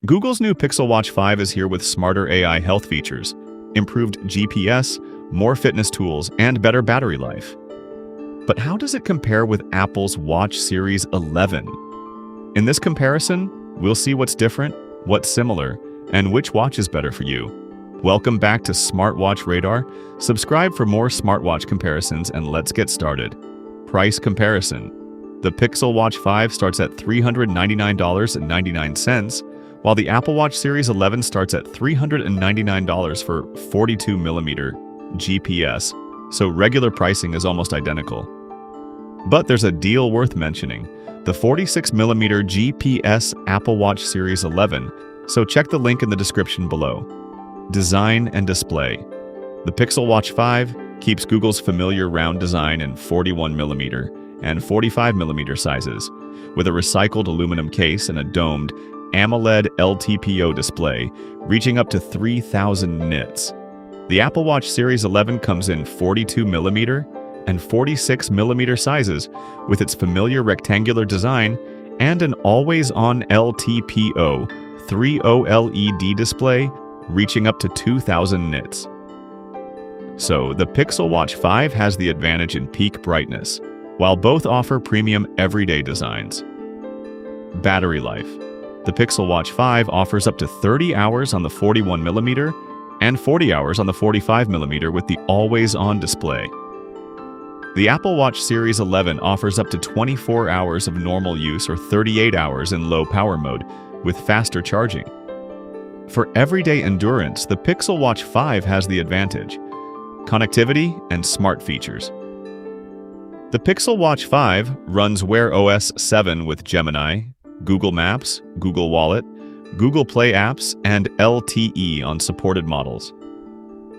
Google's new Pixel Watch 5 is here with smarter AI health features, improved GPS, more fitness tools, and better battery life. But how does it compare with Apple's Watch Series 11? In this comparison, we'll see what's different, what's similar, and which watch is better for you. Welcome back to Smartwatch Radar. Subscribe for more smartwatch comparisons and let's get started. Price comparison. The Pixel Watch 5 starts at $399.99, while the Apple Watch Series 11 starts at $399 for 42mm GPS, so regular pricing is almost identical. But there's a deal worth mentioning, the 46mm GPS Apple Watch Series 11, so check the link in the description below. Design and display. The Pixel Watch 5 keeps Google's familiar round design in 41mm and 45mm sizes, with a recycled aluminum case and a domed AMOLED LTPO display reaching up to 3,000 nits. The Apple Watch Series 11 comes in 42mm and 46mm sizes with its familiar rectangular design and an always-on LTPO 3.0 LED display reaching up to 2,000 nits. So, the Pixel Watch 5 has the advantage in peak brightness, while both offer premium everyday designs. Battery life. The Pixel Watch 5 offers up to 30 hours on the 41mm and 40 hours on the 45mm with the always-on display. The Apple Watch Series 11 offers up to 24 hours of normal use or 38 hours in low power mode with faster charging. For everyday endurance, the Pixel Watch 5 has the advantage: connectivity and smart features. The Pixel Watch 5 runs Wear OS 7 with Gemini, Google Maps, Google Wallet, Google Play apps, and LTE on supported models.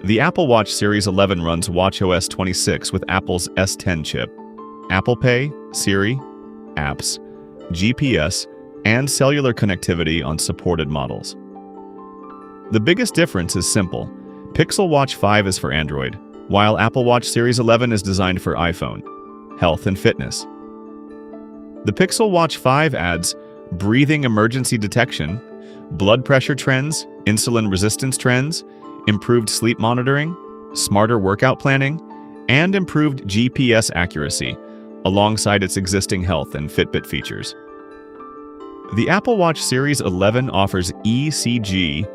The Apple Watch Series 11 runs watchOS 26 with Apple's S10 chip, Apple Pay, Siri, apps, GPS, and cellular connectivity on supported models. The biggest difference is simple. Pixel Watch 5 is for Android, while Apple Watch Series 11 is designed for iPhone, health and fitness. The Pixel Watch 5 adds breathing emergency detection, blood pressure trends, insulin resistance trends, improved sleep monitoring, smarter workout planning, and improved GPS accuracy, alongside its existing health and Fitbit features. The Apple Watch Series 11 offers ECG,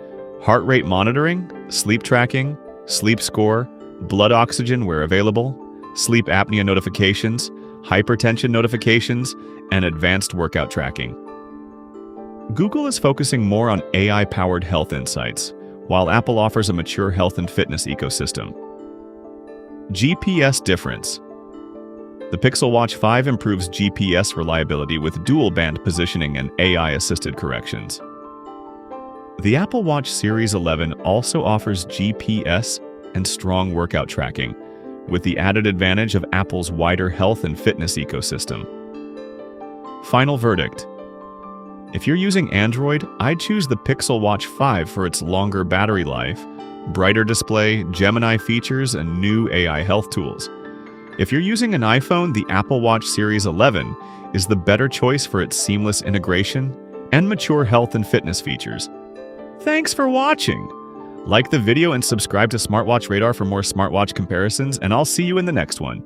heart rate monitoring, sleep tracking, sleep score, blood oxygen where available, sleep apnea notifications, hypertension notifications, and advanced workout tracking. Google is focusing more on AI-powered health insights, while Apple offers a mature health and fitness ecosystem. GPS difference. The Pixel Watch 5 improves GPS reliability with dual-band positioning and AI-assisted corrections. The Apple Watch Series 11 also offers GPS and strong workout tracking, with the added advantage of Apple's wider health and fitness ecosystem. Final verdict. If you're using Android, I'd choose the Pixel Watch 5 for its longer battery life, brighter display, Gemini features, and new AI health tools. If you're using an iPhone, the Apple Watch Series 11 is the better choice for its seamless integration and mature health and fitness features. Thanks for watching! Like the video and subscribe to Smartwatch Radar for more smartwatch comparisons, and I'll see you in the next one.